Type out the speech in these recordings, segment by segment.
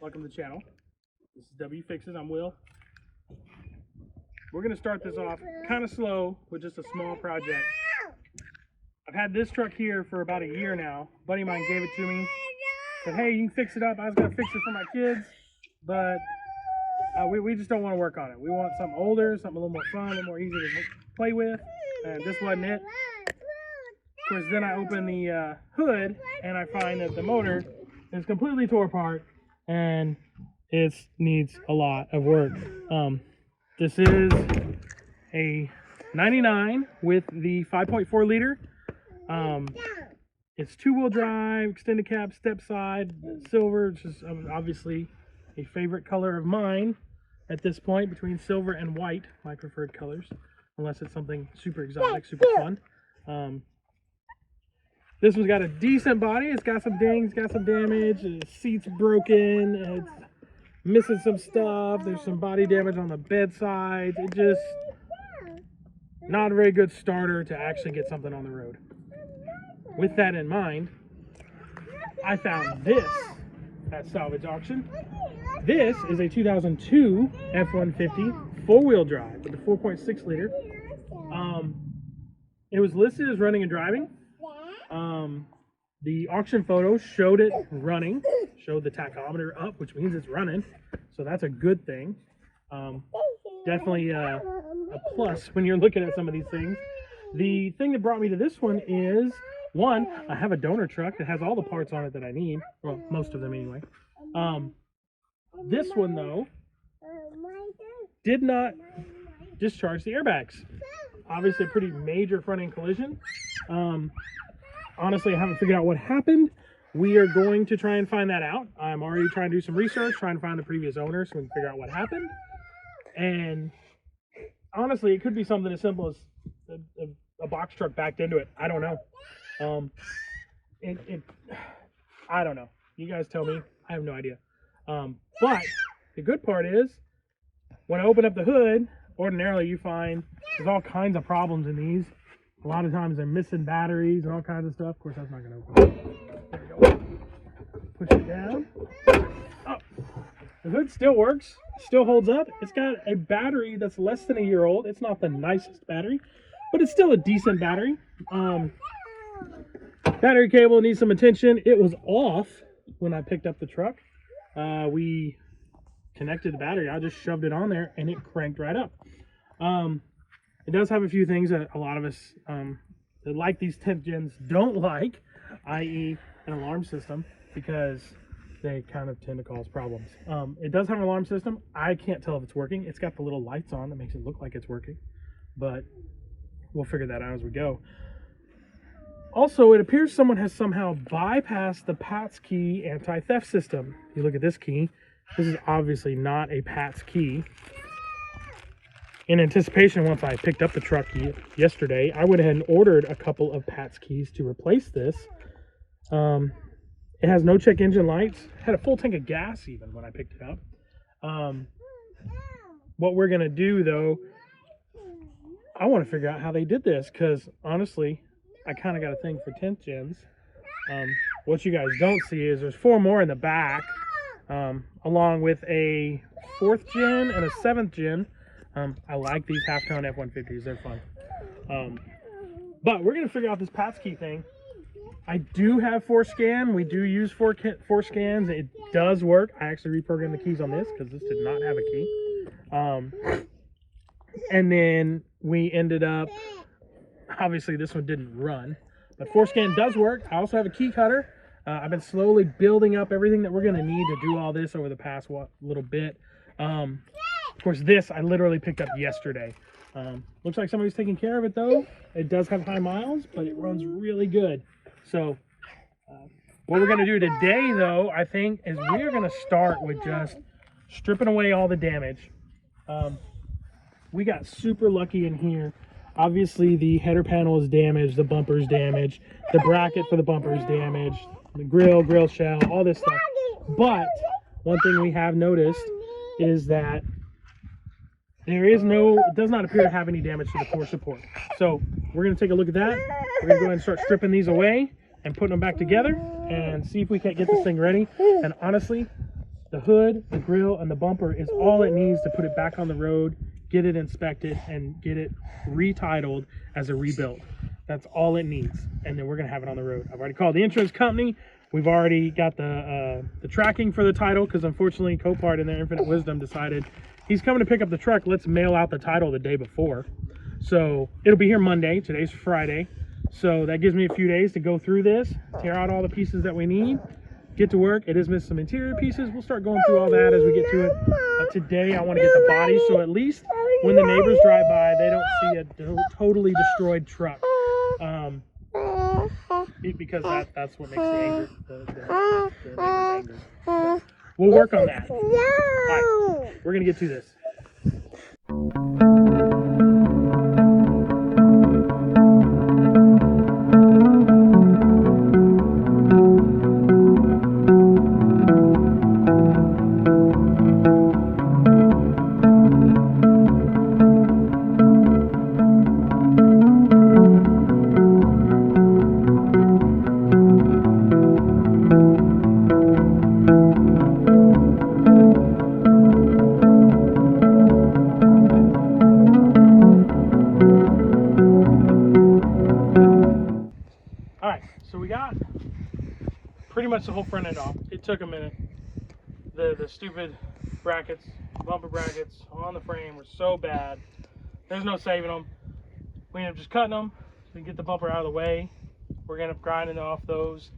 welcome to the channel. This is W Fixes. I'm Will. We're going to start this off kind of slow with just a small project. I've had this truck here for about a year now. A buddy of mine gave it to me. Said, hey, you can fix it up. I was going to fix it for my kids, but we just don't want to work on it. We want something older, something a little more fun, a little more easy to play with, and this wasn't it. Of course, then I open the hood and I find that the motor is completely tore apart and it needs a lot of work. This is a 99 with the 5.4 liter. It's two-wheel drive, extended cab, step side, silver, which is obviously a favorite color of mine at this point, between silver and white, my preferred colors, unless it's something super exotic, super fun. This one's got a decent body. It's got some dings, got some damage. The seat's broken. It's missing some stuff. There's some body damage on the bedside. It just not a very good starter to actually get something on the road. With that in mind, I found this at salvage auction. This is a 2002 F150 four-wheel drive with a 4.6 liter. It was listed as running and driving. The auction photos showed it running, showed the tachometer up, which means it's running, so that's a good thing. Definitely a plus when you're looking at some of these things. The thing that brought me to this one is, one, I have a donor truck that has all the parts on it that I need, well, most of them anyway. This one, though, did not discharge the airbags. Obviously a pretty major front-end collision. Honestly, I haven't figured out what happened. We are going to try and find that out. I'm already trying to do some research, trying to find the previous owner so we can figure out what happened. And honestly, it could be something as simple as a box truck backed into it. I don't know. I don't know. You guys tell me. I have no idea. But the good part is, when I open up the hood, ordinarily you find there's all kinds of problems in these. A lot of times they're missing batteries and all kinds of stuff. Of course, that's not going to open. There we go. Push it down. Oh, the hood still works, still holds up. It's got a battery that's less than a year old. It's not the nicest battery, but it's still a decent battery. Battery cable needs some attention. It was off when I picked up the truck. We connected the battery. I just shoved it on there and it cranked right up. It does have a few things that a lot of us that like these 10th gens don't like, i.e. an alarm system, because they kind of tend to cause problems. It does have an alarm system. I can't tell if it's working. It's got the little lights on that makes it look like it's working, but we'll figure that out as we go. Also, it appears someone has somehow bypassed the PATS key anti-theft system. If you look at this key, this is obviously not a PATS key. In anticipation, once I picked up the truck yesterday, I went ahead and ordered a couple of PATS keys to replace this. It has no check engine lights. Had a full tank of gas even when I picked it up. What we're going to do, though, I want to figure out how they did this, because honestly, I kind of got a thing for 10th gens. What you guys don't see is there's 4 more in the back, along with a 4th gen and a 7th gen. I like these half-ton F150s. They're fun. But we're going to figure out this PATS key thing. I do have 4Scan. We do use 4Scans. It does work. I actually reprogrammed the keys on this because this did not have a key. And then we ended up, obviously this one didn't run, but 4Scan does work. I also have a key cutter. I've been slowly building up everything that we're going to need to do all this over the past little bit. Of course, this I literally picked up yesterday. Looks like somebody's taking care of it, though. It does have high miles, but it runs really good. So what we're going to do today, though, I think, is we're going to start with just stripping away all the damage. We got super lucky in here. Obviously, the header panel is damaged, the bumper's damaged, the bracket for the bumper is damaged, the grill shell, all this stuff. But one thing we have noticed is that it does not appear to have any damage to the core support. So we're going to take a look at that. We're going to go ahead and start stripping these away and putting them back together and see if we can't get this thing ready. And honestly, The hood, the grill, and the bumper is all it needs to put it back on the road, get it inspected, and get it retitled as a rebuild. That's all it needs, and then we're gonna have it on the road. I've already called the insurance company. We've already got the tracking for the title, because unfortunately Copart in their infinite wisdom decided he's coming to pick up the truck. Let's mail out the title the day before. So it'll be here Monday. Today's Friday. So that gives me a few days to go through this, tear out all the pieces that we need, get to work. It is missing some interior pieces. We'll start going through all that as we get to it. But today I want to get the body, so at least when the neighbors drive by, they don't see a totally destroyed truck. Because that's what makes the neighbors angry. But we'll work on that. All right, we're gonna get to this. So we got pretty much the whole front end off. It took a minute. The stupid brackets, bumper brackets on the frame were so bad. There's no saving them. We ended up just cutting them to get the bumper out of the way. We're gonna end up grinding off those.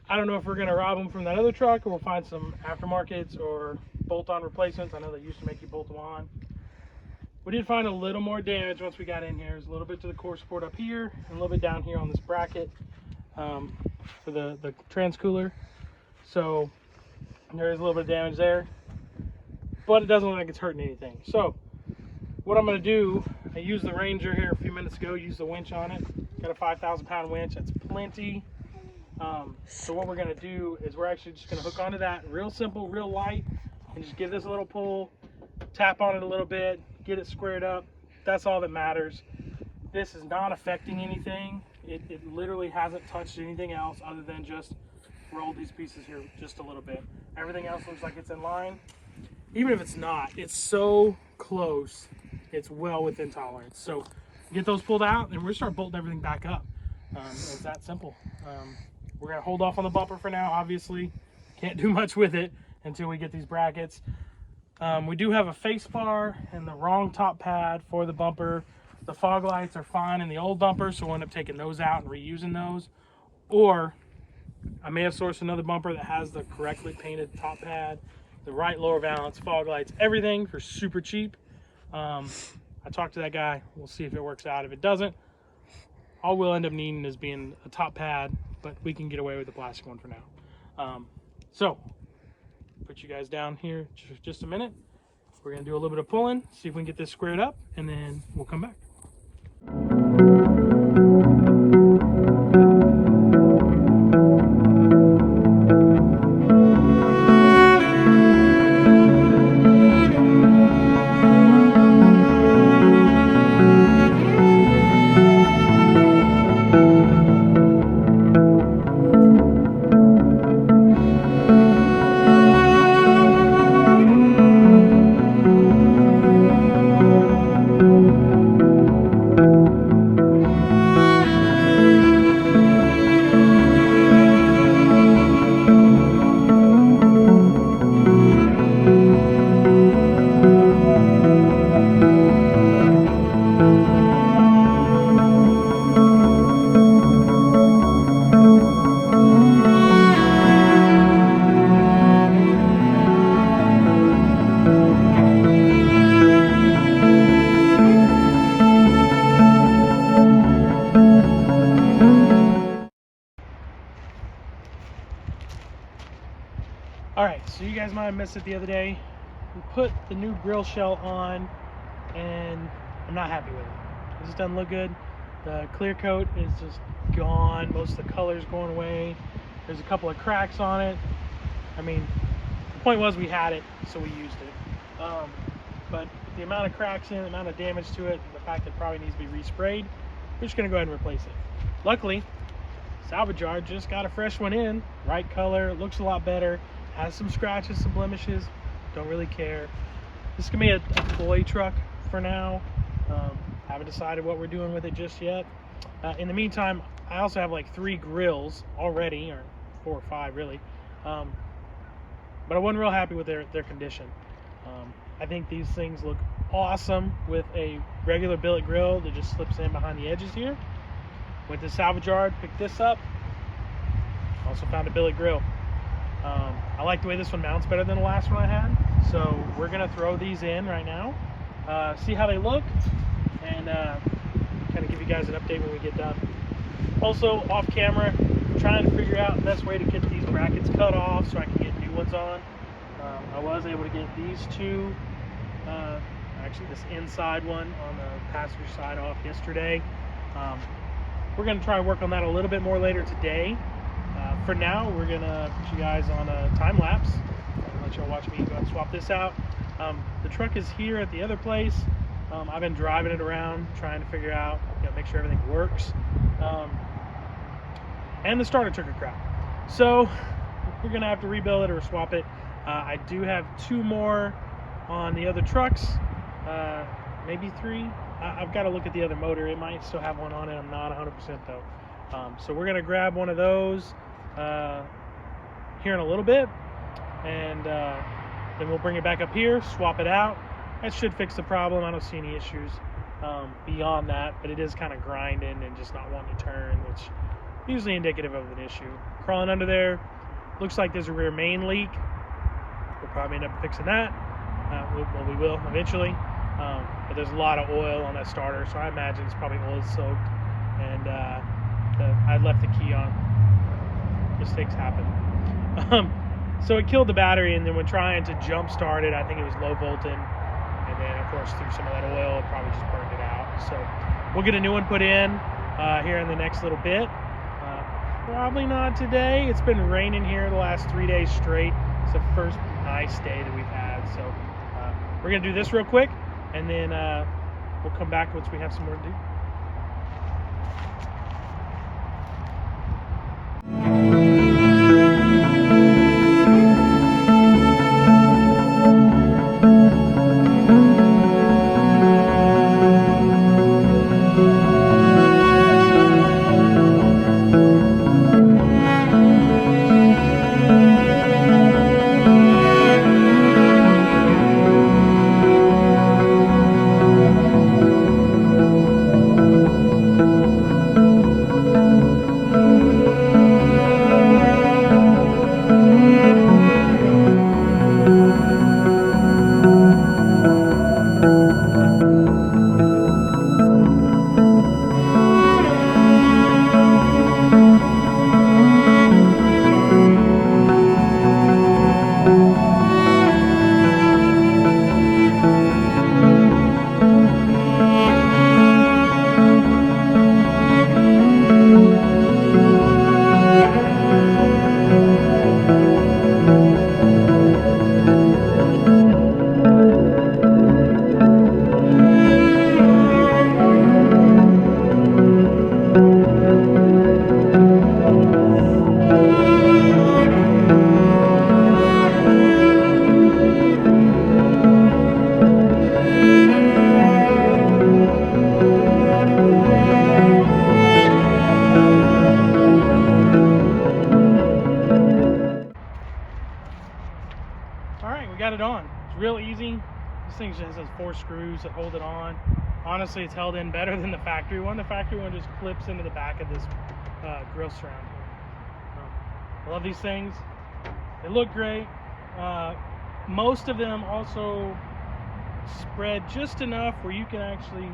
I don't know if we're gonna rob them from that other truck, or we'll find some aftermarkets or bolt-on replacements. I know they used to make you bolt them on. We did find a little more damage once we got in here. There's a little bit to the core support up here and a little bit down here on this bracket for the trans cooler. So there is a little bit of damage there, but it doesn't look like it's hurting anything. So what I'm going to do, I used the Ranger here a few minutes ago, used the winch on it. Got a 5,000 pound winch, that's plenty. So what we're going to do is we're actually just going to hook onto that, real simple, real light, and just give this a little pull, tap on it a little bit, get it squared up. That's all that matters. This is not affecting anything. It literally hasn't touched anything else other than just rolled these pieces here just a little bit. Everything else looks like it's in line. Even if it's not, it's so close, it's well within tolerance. So get those pulled out and we're gonna start bolting everything back up. It's that simple. We're gonna hold off on the bumper for now, obviously. Can't do much with it until we get these brackets. We do have a face bar and the wrong top pad for the bumper. The fog lights are fine in the old bumper, so we'll end up taking those out and reusing those. Or I may have sourced another bumper that has the correctly painted top pad, the right lower valance, fog lights, everything for super cheap. I talked to that guy. We'll see if it works out. If it doesn't, all we'll end up needing is being a top pad, but we can get away with the plastic one for now. So put you guys down here just a minute. We're gonna do a little bit of pulling, see if we can get this squared up, and then we'll come back. Alright, so you guys might have missed it the other day. We put the new grill shell on and I'm not happy with it. It just doesn't look good. The clear coat is just gone. Most of the color's going away. There's a couple of cracks on it. I mean, the point was we had it, so we used it. But the amount of cracks in it, the amount of damage to it, the fact that it probably needs to be resprayed, we're just gonna go ahead and replace it. Luckily, salvage yard just got a fresh one in, right color, looks a lot better, Has some scratches, some blemishes. Don't really care. This is gonna be a toy truck for now. Haven't decided what we're doing with it just yet. In the meantime, I also have like 3 grills already, or 4 or 5 really. But I wasn't real happy with their condition. I think these things look awesome with a regular billet grill that just slips in behind the edges here. Went to salvage yard, picked this up. Also found a billet grill. I like the way this one mounts better than the last one I had. So we're gonna throw these in right now, see how they look, and kind of give you guys an update when we get done. Also, off camera, trying to figure out the best way to get these brackets cut off so I can get new ones on. I was able to get these 2, actually this inside one on the passenger side off yesterday. We're gonna try and work on that a little bit more later today. For now, we're gonna put you guys on a time lapse and let y'all watch me go and swap this out. The truck is here at the other place. I've been driving it around, trying to figure out, make sure everything works. And the starter took a crap. So we're gonna have to rebuild it or swap it. I do have 2 more on the other trucks, maybe 3. I've got to look at the other motor. It might still have one on it. I'm not 100% though. So we're gonna grab one of those here in a little bit, and then we'll bring it back up here, swap it out. That should fix the problem. I don't see any issues beyond that, but it is kind of grinding and just not wanting to turn, which is usually indicative of an issue. Crawling under there, looks like there's a rear main leak. We'll probably end up fixing that. Well, we will eventually, but there's a lot of oil on that starter, so I imagine it's probably oil soaked, and I left the key on. Mistakes happen. So it killed the battery, and then when trying to jump start it, I think it was low voltage, and then of course through some of that oil, it probably just burned it out. So we'll get a new one put in here in the next little bit. Probably not today. It's been raining here the last 3 days straight. It's the first nice day that we've had. So we're gonna do this real quick, and then we'll come back once we have some more to do. It on. It's real easy. This thing just has 4 screws that hold it on. Honestly, it's held in better than the factory one. The factory one just clips into the back of this grill surround here. I love these things. They look great. Most of them also spread just enough where you can actually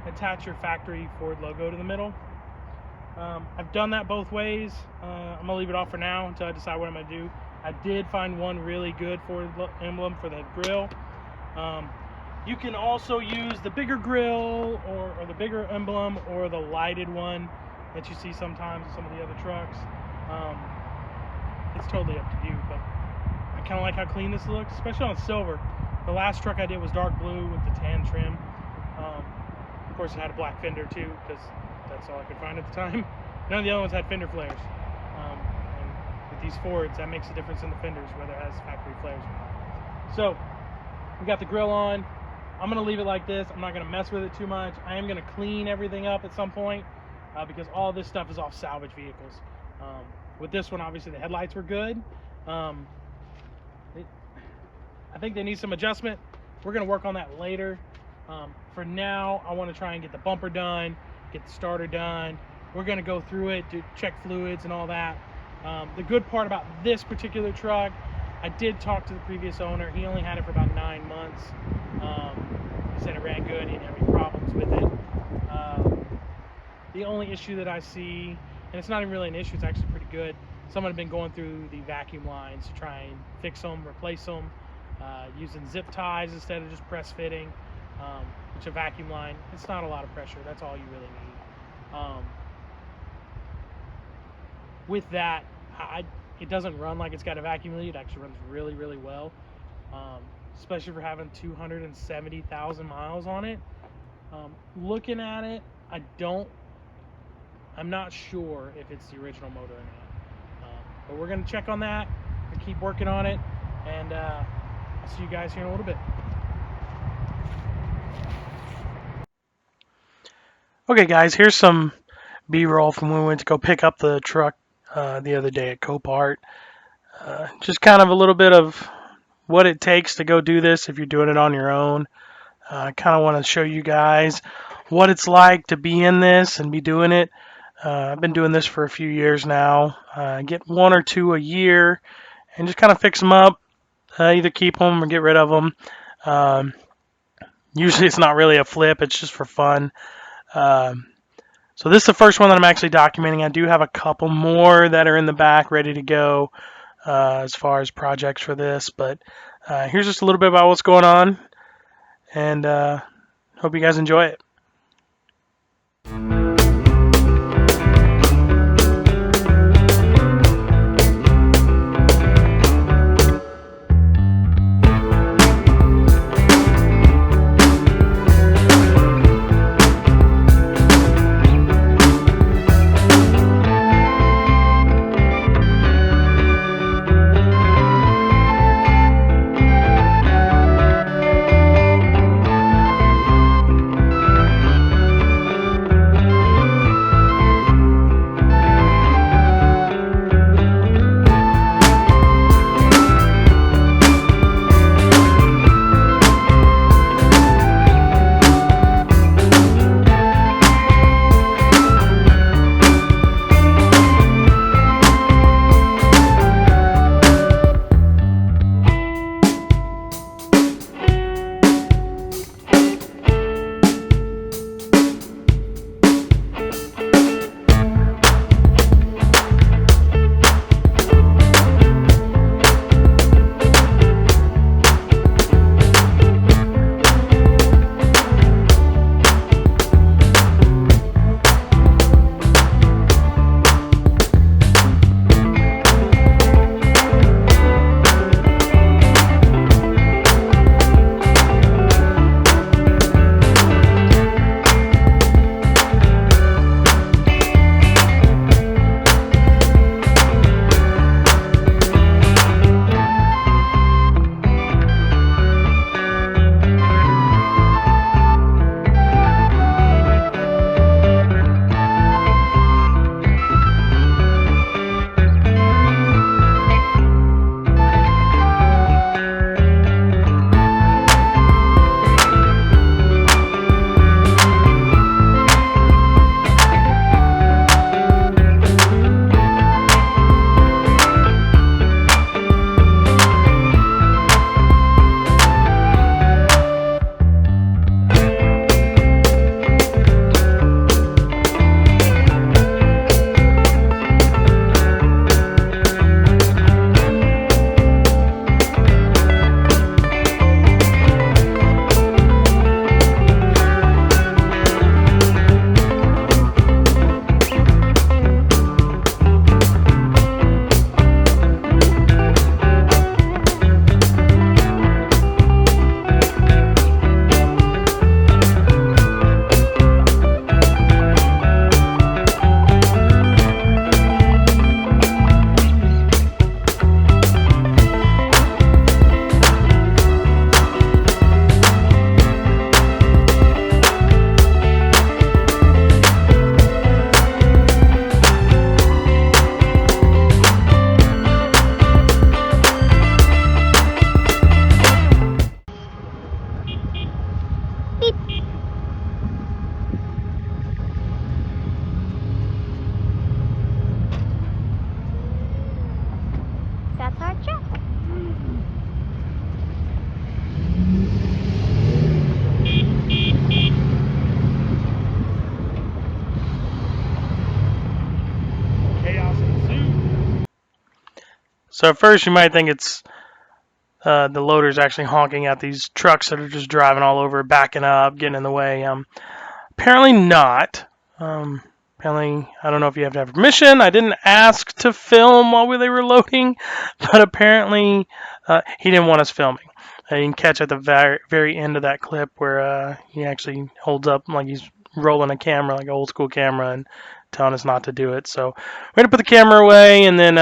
attach your factory Ford logo to the middle. I've done that both ways. I'm gonna leave it off for now until I decide what I'm gonna do. I did find one really good Ford emblem for the grill. You can also use the bigger grill or the bigger emblem or the lighted one that you see sometimes in some of the other trucks. It's totally up to you, but I kind of like how clean this looks, especially on silver. The last truck I did was dark blue with the tan trim. Of course, it had a black fender too, because that's all I could find at the time. None of the other ones had fender flares. And with these Fords, that makes a difference in the fenders, whether it has factory flares or not. So we got the grill on. I'm going to leave it like this. I'm not going to mess with it too much. I am going to clean everything up at some point because all this stuff is off salvage vehicles. With this one, obviously the headlights were good. I think they need some adjustment. We're going to work on that later. For now, I want to try and get the bumper done, get the starter done. We're going to go through it to check fluids and all that. The good part about this particular truck, I did talk to the previous owner. He only had it for about 9 months. He said it ran good. He didn't have any problems with it. The only issue that I see, and it's not even really an issue, it's actually pretty good. Someone had been going through the vacuum lines to try and fix them, replace them, using zip ties instead of just press fitting, which a vacuum line, it's not a lot of pressure. That's all you really need. With that, it doesn't run like it's got a vacuum lead. It actually runs really, really well, especially for having 270,000 miles on it. Looking at it, I'm not sure if it's the original motor or not, but we're going to check on that and keep working on it, and I'll see you guys here in a little bit. Okay guys, here's some B-roll from when we went to go pick up the truck the other day at COPART. Just kind of a little bit of what it takes to go do this if you're doing it on your own. I kind of want to show you guys what it's like to be in this and be doing it. I've been doing this for a few years now. Get 1 or 2 a year and just kind of fix them up. Either keep them or get rid of them. Usually it's not really a flip, it's just for fun. So this is the first one that I'm actually documenting. I do have a couple more that are in the back ready to go as far as projects for this. But here's just a little bit about what's going on. And hope you guys enjoy it. So at first you might think it's the loader's actually honking at these trucks that are just driving all over, backing up, getting in the way. Apparently not. Apparently, I don't know if you have to have permission. I didn't ask to film while they were loading, but apparently he didn't want us filming. You can catch at the very end of that clip where he actually holds up like he's rolling a camera, like an old school camera, and telling us not to do it. So we're gonna put the camera away, and then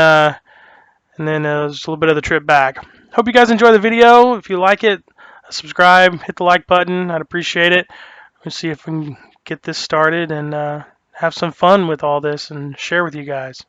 just a little bit of the trip back. Hope you guys enjoy the video. If you like it, subscribe, hit the like button. I'd appreciate it. We'll see if we can get this started and have some fun with all this and share with you guys.